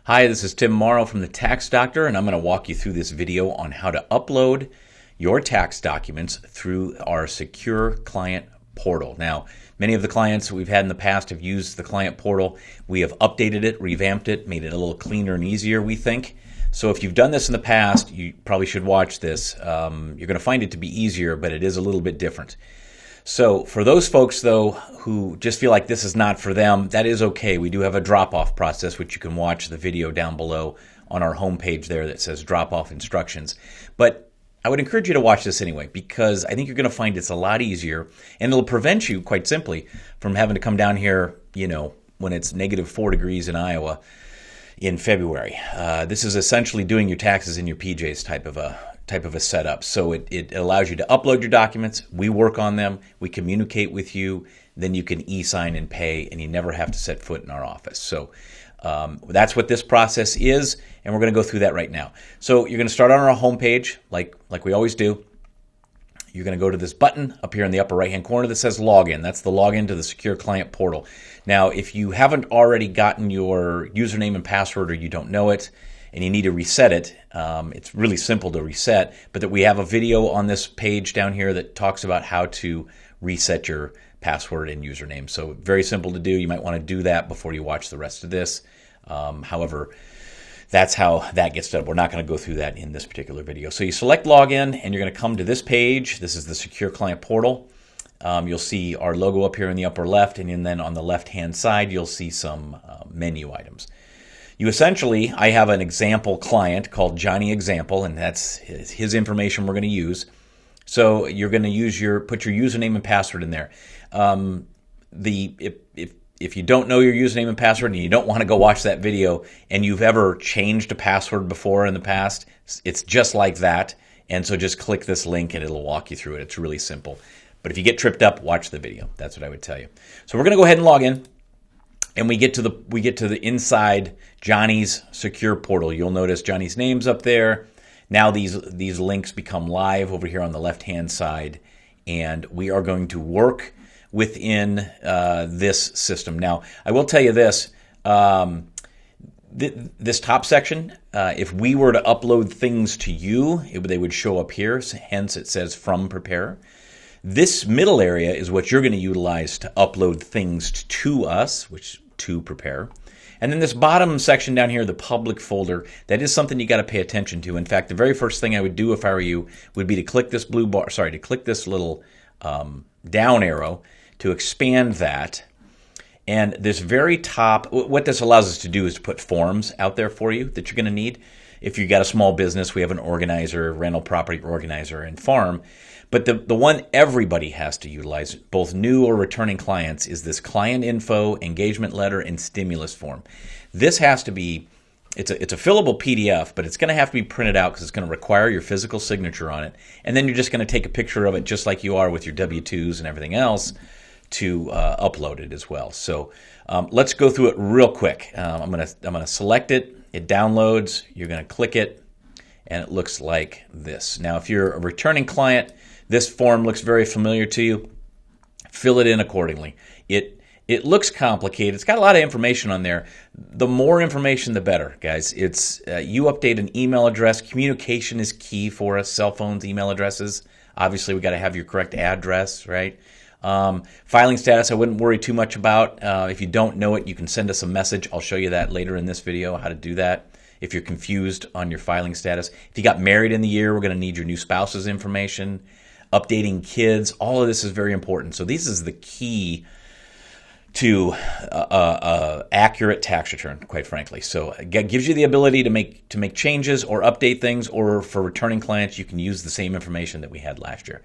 Hi, this is Tim Morrow from The Tax Doctor, and I'm going to walk you through this video on how to upload your tax documents through our secure client portal. Now, many of the clients we've had in the past have used the client portal. We have updated it, revamped it, made it a little cleaner and easier, we think. So if you've done this in the past, you probably should watch this. You're going to find it to be easier, but it is a little bit different. So for those folks, though, who just feel like this is not for them, that is okay. We do have a drop-off process, which you can watch the video down below on our homepage there that says drop-off instructions. But I would encourage you to watch this anyway, because I think you're going to find it's a lot easier, and it'll prevent you, quite simply, from having to come down here, when it's -4 degrees in Iowa in February. This is essentially doing your taxes in your PJs type of a setup. So it allows you to upload your documents. We work on them. We communicate with you. Then you can e-sign and pay, and you never have to set foot in our office. So that's what this process is, and we're going to go through that right now. So you're going to start on our homepage, like we always do. You're going to go to this button up here in the upper right-hand corner that says Login. That's the login to the Secure Client Portal. Now, if you haven't already gotten your username and password, or you don't know it, and you need to reset it, it's really simple to reset, but that we have a video on this page down here that talks about how to reset your password and username. So very simple to do. You might want to do that before you watch the rest of this. However, that's how that gets done. We're not going to go through that in this particular video. So you select Login, and you're going to come to this page. This is the Secure Client Portal. You'll see our logo up here in the upper left, and then on the left-hand side, you'll see some menu items. I have an example client called Johnny Example, and that's his information we're going to use. So you're going to put your username and password in there. If you don't know your username and password and you don't want to go watch that video, and you've ever changed a password before in the past, it's just like that. And so just click this link and it'll walk you through it. It's really simple. But if you get tripped up, watch the video. That's what I would tell you. So we're going to go ahead and log in. And we get to the inside Johnny's secure portal. You'll notice Johnny's name's up there. Now these links become live over here on the left-hand side, and we are going to work within this system. Now, I will tell you this: this top section, if we were to upload things to you, they would show up here. Hence, it says From Preparer. This middle area is what you're going to utilize to upload things to us, to Prepare. And then this bottom section down here, the public folder, that is something you got to pay attention to. In fact, the very first thing I would do if I were you would be to click this click this little down arrow to expand that. And this very top, what this allows us to do is to put forms out there for you that you're going to need. If you've got a small business, we have an organizer, rental property organizer, and farm. But the one everybody has to utilize, both new or returning clients, is this client info, engagement letter, and stimulus form. This has to be, it's a fillable PDF, but it's going to have to be printed out because it's going to require your physical signature on it. And then you're just going to take a picture of it just like you are with your W-2s and everything else to upload it as well. So let's go through it real quick. I'm going to select it. It downloads. You're going to click it, and it looks like this. Now, if you're a returning client, this form looks very familiar to you. Fill it in accordingly. It looks complicated. It's got a lot of information on there. The more information, the better, guys. It's you update an email address. Communication is key for us. Cell phones, email addresses. Obviously, we got to have your correct address, right? Filing status, I wouldn't worry too much about. If you don't know it, you can send us a message. I'll show you that later in this video, how to do that. If you're confused on your filing status. If you got married in the year, we're going to need your new spouse's information. Updating kids, all of this is very important. So this is the key to accurate tax return, quite frankly. So it gives you the ability to make changes or update things, or for returning clients, you can use the same information that we had last year.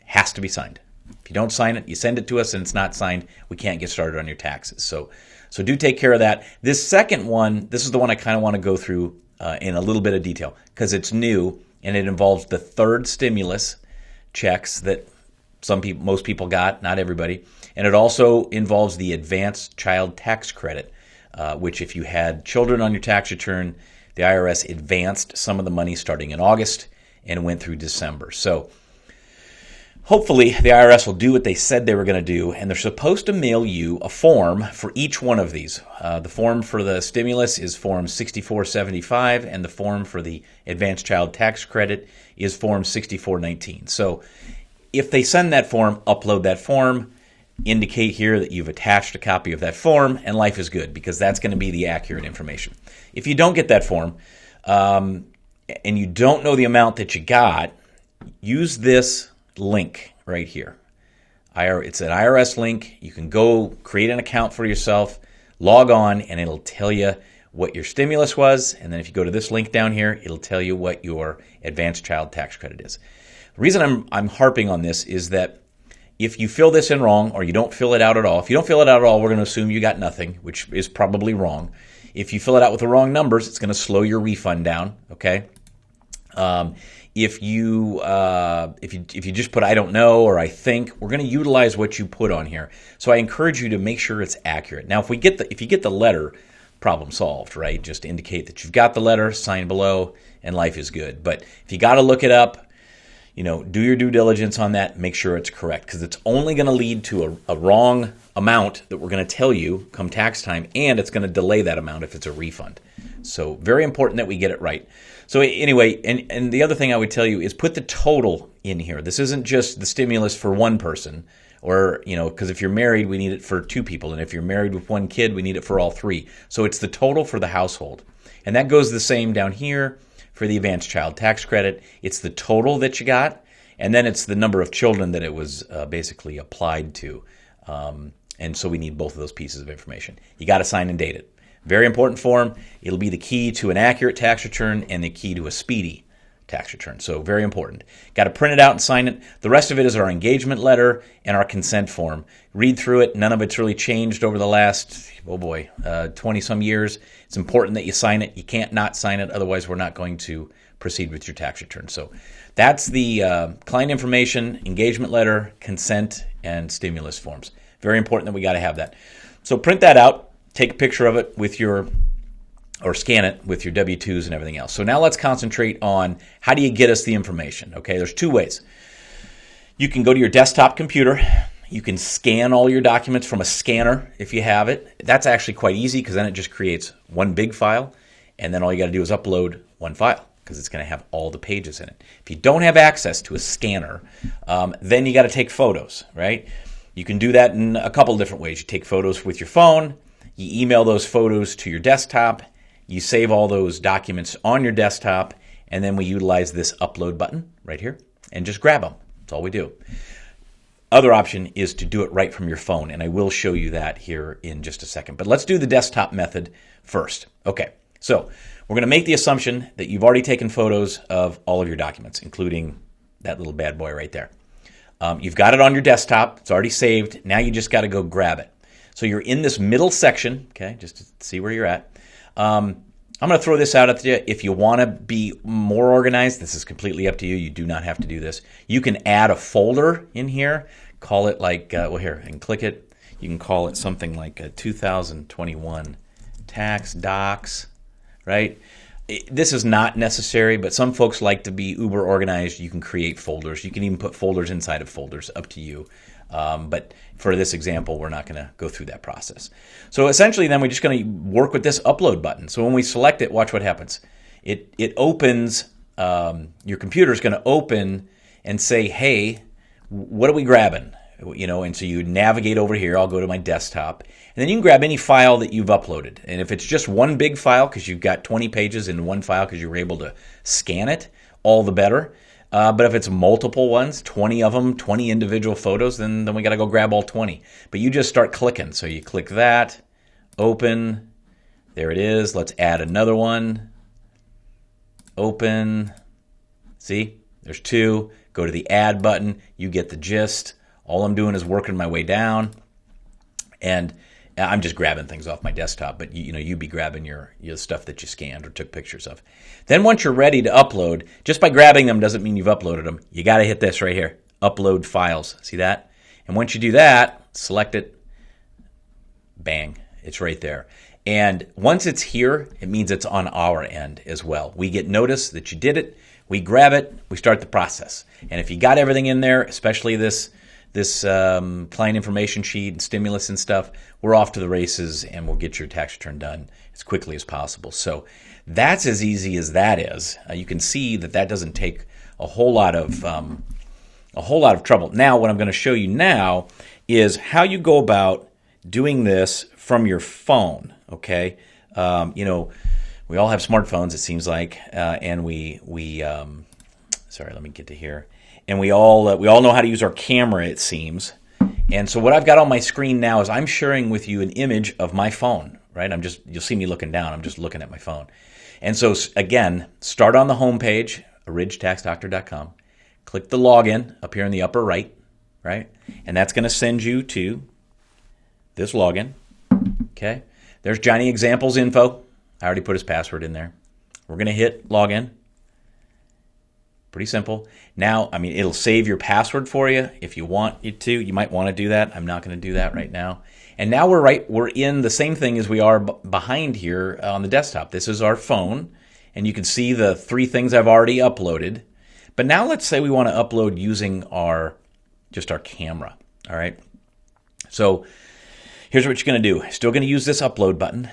Has to be signed. If you don't sign it, you send it to us and it's not signed, we can't get started on your taxes. So do take care of that. This second one, this is the one I kind of want to go through in a little bit of detail because it's new and it involves the third stimulus checks that most people got, not everybody. And it also involves the advanced child tax credit, which if you had children on your tax return, the IRS advanced some of the money starting in August and went through December. So Hopefully, the IRS will do what they said they were going to do, and they're supposed to mail you a form for each one of these. The form for the stimulus is Form 6475, and the form for the Advanced Child Tax Credit is Form 6419. So if they send that form, upload that form, indicate here that you've attached a copy of that form, and life is good, because that's going to be the accurate information. If you don't get that form, and you don't know the amount that you got, use this link right here. It's an IRS link. You can go create an account for yourself, log on, and it'll tell you what your stimulus was. And then if you go to this link down here, it'll tell you what your Advanced Child Tax Credit is. The reason I'm harping on this is that if you fill this in wrong, or you don't fill it out at all, if you don't fill it out at all, we're going to assume you got nothing, which is probably wrong. If you fill it out with the wrong numbers, it's going to slow your refund down, okay? If you just put I don't know or I think, we're going to utilize what you put on here. So I encourage you to make sure it's accurate. Now, if you get the letter, problem solved, right? Just indicate that you've got the letter, sign below, and life is good. But if you got to look it up, do your due diligence on that. Make sure it's correct, because it's only going to lead to a wrong amount that we're going to tell you come tax time, and it's going to delay that amount if it's a refund. So very important that we get it right. So anyway, and the other thing I would tell you is put the total in here. This isn't just the stimulus for one person, or, because if you're married, we need it for two people. And if you're married with one kid, we need it for all three. So it's the total for the household. And that goes the same down here for the Advanced Child Tax Credit. It's the total that you got, and then it's the number of children that it was basically applied to. And so we need both of those pieces of information. You got to sign and date it. Very important form. It'll be the key to an accurate tax return and the key to a speedy tax return. So very important. Got to print it out and sign it. The rest of it is our engagement letter and our consent form. Read through it. None of it's really changed over the last, 20-some years. It's important that you sign it. You can't not sign it. Otherwise, we're not going to proceed with your tax return. So that's the client information, engagement letter, consent, and stimulus forms. Very important that we got to have that. So print that out. Take a picture of it or scan it with your W-2s and everything else. So now let's concentrate on how do you get us the information, okay? There's two ways. You can go to your desktop computer. You can scan all your documents from a scanner if you have it. That's actually quite easy, because then it just creates one big file, and then all you got to do is upload one file, because it's going to have all the pages in it. If you don't have access to a scanner, then you got to take photos, right? You can do that in a couple different ways. You take photos with your phone. You email those photos to your desktop, you save all those documents on your desktop, and then we utilize this upload button right here and just grab them. That's all we do. Other option is to do it right from your phone, and I will show you that here in just a second. But let's do the desktop method first. Okay, so we're going to make the assumption that you've already taken photos of all of your documents, including that little bad boy right there. You've got it on your desktop. It's already saved. Now you just got to go grab it. So you're in this middle section, okay, just to see where you're at. I'm going to throw this out at you. If you want to be more organized, this is completely up to you. You do not have to do this. You can add a folder in here. Call it like, here, and click it. You can call it something like a 2021 tax docs, right? This is not necessary, but some folks like to be uber organized. You can create folders. You can even put folders inside of folders, up to you. But for this example, we're not going to go through that process. So essentially, then we're just going to work with this upload button. So when we select it, watch what happens. It opens, your computer is going to open and say, hey, what are we grabbing? And so you navigate over here. I'll go to my desktop. And then you can grab any file that you've uploaded. And if it's just one big file, because you've got 20 pages in one file because you were able to scan it, all the better. But if it's multiple ones, 20 of them, 20 individual photos, then we got to go grab all 20. But you just start clicking. So you click that, open, there it is. Let's add another one, open, see, there's two. Go to the add button, you get the gist. All I'm doing is working my way down, and I'm just grabbing things off my desktop, but you'd be grabbing your stuff that you scanned or took pictures of. Then once you're ready to upload, just by grabbing them doesn't mean you've uploaded them. You got to hit this right here, upload files. See that? And once you do that, select it, bang, it's right there. And once it's here, it means it's on our end as well. We get notice that you did it. We grab it, we start the process. And if you got everything in there, especially this client information sheet and stimulus and stuff, we're off to the races and we'll get your tax return done as quickly as possible. So that's as easy as that is. You can see that doesn't take a whole lot of trouble. Now, what I'm going to show you now is how you go about doing this from your phone. Okay, we all have smartphones, it seems like, and sorry, let me get to here. And we all know how to use our camera, it seems. And so what I've got on my screen now is I'm sharing with you an image of my phone, right? You'll see me looking down. I'm just looking at my phone. And so again, start on the home page, ridgetaxdoctor.com. Click the login up here in the upper right? And that's going to send you to this login. Okay. There's Johnny Examples info. I already put his password in there. We're going to hit login. Pretty simple. Now, it'll save your password for you if you want it to. You might want to do that. I'm not going to do that right now. And now we're in the same thing as we are behind here on the desktop. This is our phone, and you can see the 3 things I've already uploaded. But now let's say we want to upload using just our camera. All right. So here's what you're going to do. Still going to use this upload button.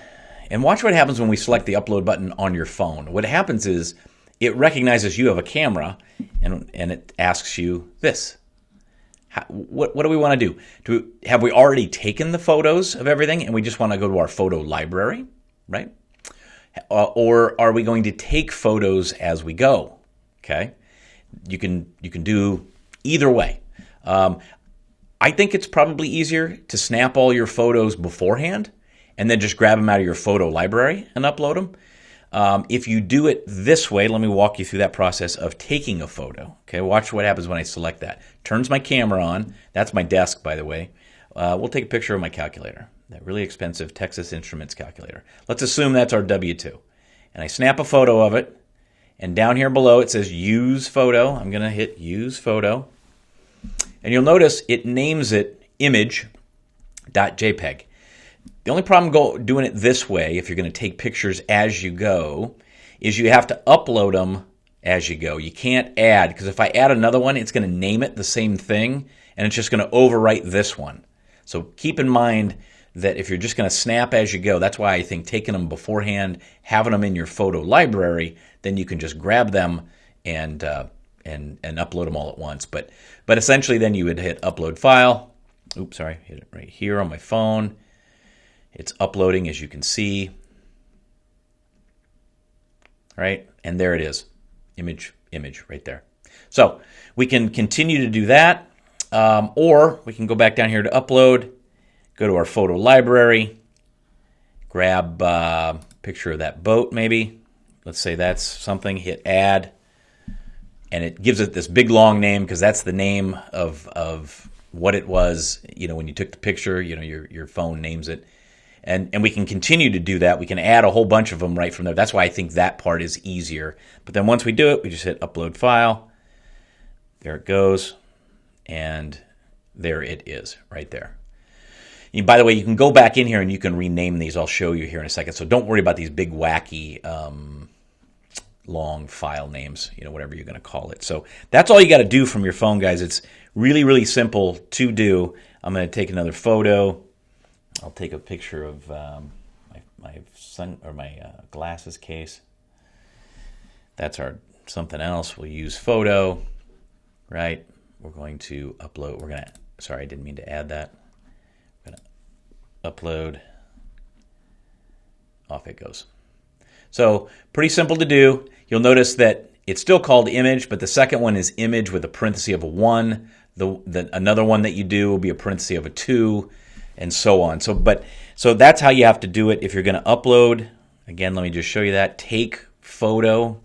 And watch what happens when we select the upload button on your phone. What happens is it recognizes you have a camera, and it asks you this. What do we want to do? Have we already taken the photos of everything and we just want to go to our photo library, right? Or are we going to take photos as we go? Okay, you can do either way. I think it's probably easier to snap all your photos beforehand and then just grab them out of your photo library and upload them. If you do it this way, let me walk you through that process of taking a photo. Okay, watch what happens when I select that. Turns my camera on. That's my desk, by the way. We'll take a picture of my calculator, that really expensive Texas Instruments calculator. Let's assume that's our W-2. And I snap a photo of it, and down here below it says Use Photo. I'm going to hit Use Photo. And you'll notice it names it image.jpg. The only problem doing it this way, if you're going to take pictures as you go, is you have to upload them as you go. You can't add, because if I add another one, it's going to name it the same thing, and it's just going to overwrite this one. So keep in mind that if you're just going to snap as you go, that's why I think taking them beforehand, having them in your photo library, then you can just grab them and upload them all at once. But essentially then you would hit upload file. Oops, sorry, hit it right here on my phone. It's uploading, as you can see. Right? And there it is. Image right there. So we can continue to do that, or we can go back down here to upload, go to our photo library, grab a picture of that boat maybe. Let's say that's something, hit add, and it gives it this big long name because that's the name of what it was, when you took the picture, your phone names it. And we can continue to do that. We can add a whole bunch of them right from there. That's why I think that part is easier. But then once we do it, we just hit upload file. There it goes. And there it is right there. And by the way, you can go back in here and you can rename these. I'll show you here in a second. So don't worry about these big wacky long file names, whatever you're going to call it. So that's all you got to do from your phone, guys. It's really, really simple to do. I'm going to take another photo. I'll take a picture of my glasses case. That's our something else. We'll use photo, right? We're going to upload. Sorry, I didn't mean to add that. I'm going to upload. Off it goes. So pretty simple to do. You'll notice that it's still called image, but the second one is image with a parenthesis of a 1. Another one that you do will be a parenthesis of a 2. And so on. So that's how you have to do it if you're going to upload. Again, let me just show you that. Take photo.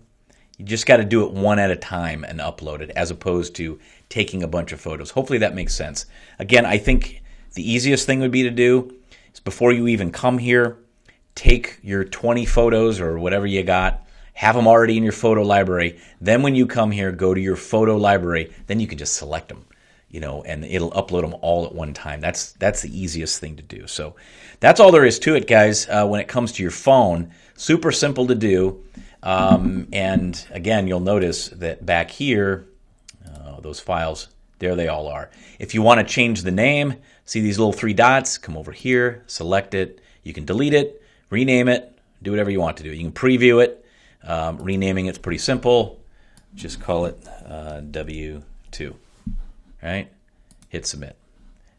You just got to do it one at a time and upload it, as opposed to taking a bunch of photos. Hopefully that makes sense. Again, I think the easiest thing would be to do is before you even come here, take your 20 photos or whatever you got, have them already in your photo library. Then when you come here, go to your photo library. Then you can just select them. And it'll upload them all at one time. That's the easiest thing to do. So that's all there is to it, guys, when it comes to your phone. Super simple to do. And again, you'll notice that back here, those files, there they all are. If you want to change the name, see these little three dots, come over here, select it. You can delete it, rename it, do whatever you want to do. You can preview it. Renaming it's pretty simple. Just call it W2, right? Hit submit.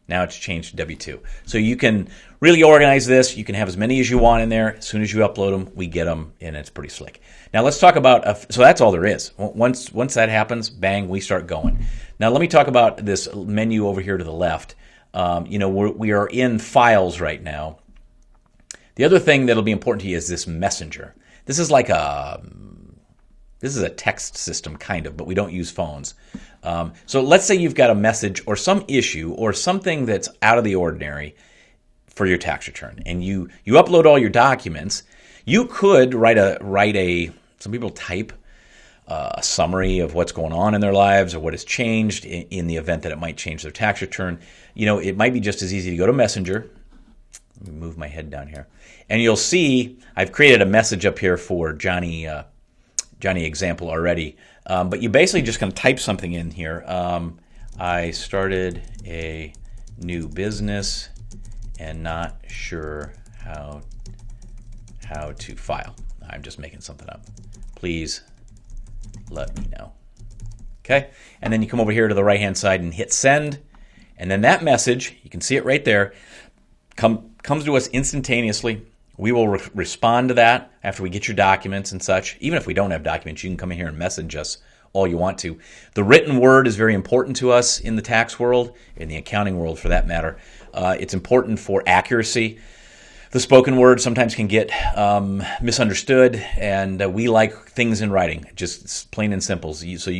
Now it's changed to W2. So you can really organize this. You can have as many as you want in there. As soon as you upload them, we get them, and it's pretty slick. Now let's talk about, so that's all there is. Once that happens, bang, we start going. Now let me talk about this menu over here to the left. We are in files right now. The other thing that'll be important to you is this messenger. This is like this is a text system kind of, but we don't use phones. So let's say you've got a message or some issue or something that's out of the ordinary for your tax return, and you upload all your documents. You could write some people type a summary of what's going on in their lives or what has changed in the event that it might change their tax return. It might be just as easy to go to Messenger. Let me move my head down here. And you'll see I've created a message up here for Johnny example already. But you basically just going to type something in here. I started a new business and not sure how to file. I'm just making something up. Please let me know. Okay? And then you come over here to the right-hand side and hit send. And then that message, you can see it right there, comes to us instantaneously. We will respond to that after we get your documents and such. Even if we don't have documents, you can come in here and message us all you want to. The written word is very important to us in the tax world, in the accounting world for that matter. It's important for accuracy. The spoken word sometimes can get misunderstood, and we like things in writing, just plain and simple. So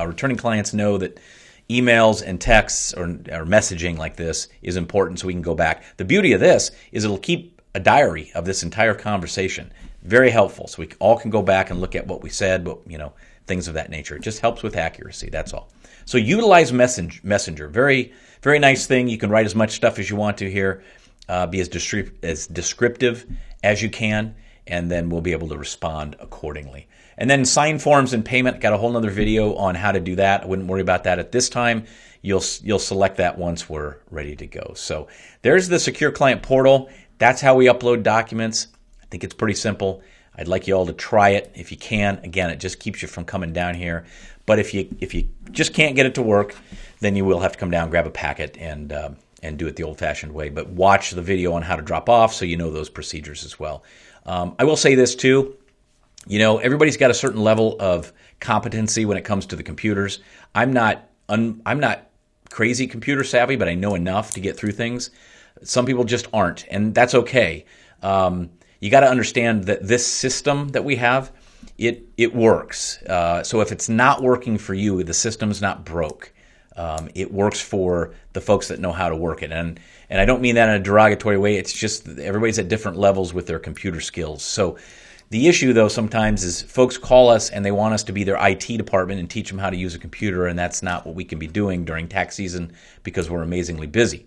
returning clients know that emails and texts or messaging like this is important, so we can go back. The beauty of this is it'll keep a diary of this entire conversation. Very helpful, so we all can go back and look at what we said, but things of that nature. It just helps with accuracy, that's all. So utilize Messenger. Very, very nice thing. You can write as much stuff as you want to here. Be as descriptive as you can, and then we'll be able to respond accordingly. And then sign forms and payment, got a whole other video on how to do that. I wouldn't worry about that at this time. You'll select that once we're ready to go. So there's the Secure Client Portal. That's how we upload documents. I think it's pretty simple. I'd like you all to try it if you can. Again, it just keeps you from coming down here. But if you just can't get it to work, then you will have to come down, grab a packet, and do it the old-fashioned way. But watch the video on how to drop off so you know those procedures as well. I will say this too. Everybody's got a certain level of competency when it comes to the computers. I'm not crazy computer savvy, but I know enough to get through things. Some people just aren't, and that's okay. You got to understand that this system that we have, it works. So if it's not working for you, the system's not broke. It works for the folks that know how to work it. And I don't mean that in a derogatory way. It's just everybody's at different levels with their computer skills. So the issue, though, sometimes is folks call us and they want us to be their IT department and teach them how to use a computer, and that's not what we can be doing during tax season because we're amazingly busy.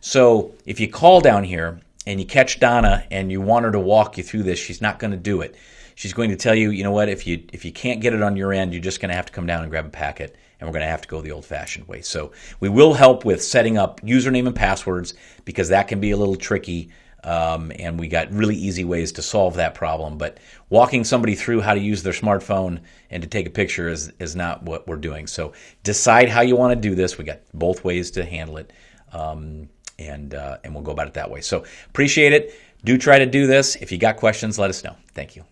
So if you call down here and you catch Donna and you want her to walk you through this, she's not going to do it. She's going to tell you, you know what, if you can't get it on your end, you're just going to have to come down and grab a packet, and we're going to have to go the old-fashioned way. So we will help with setting up username and passwords because that can be a little tricky, and we got really easy ways to solve that problem. But walking somebody through how to use their smartphone and to take a picture is not what we're doing. So decide how you want to do this. We got both ways to handle it, and we'll go about it that way. So appreciate it. Do try to do this. If you got questions, let us know. Thank you.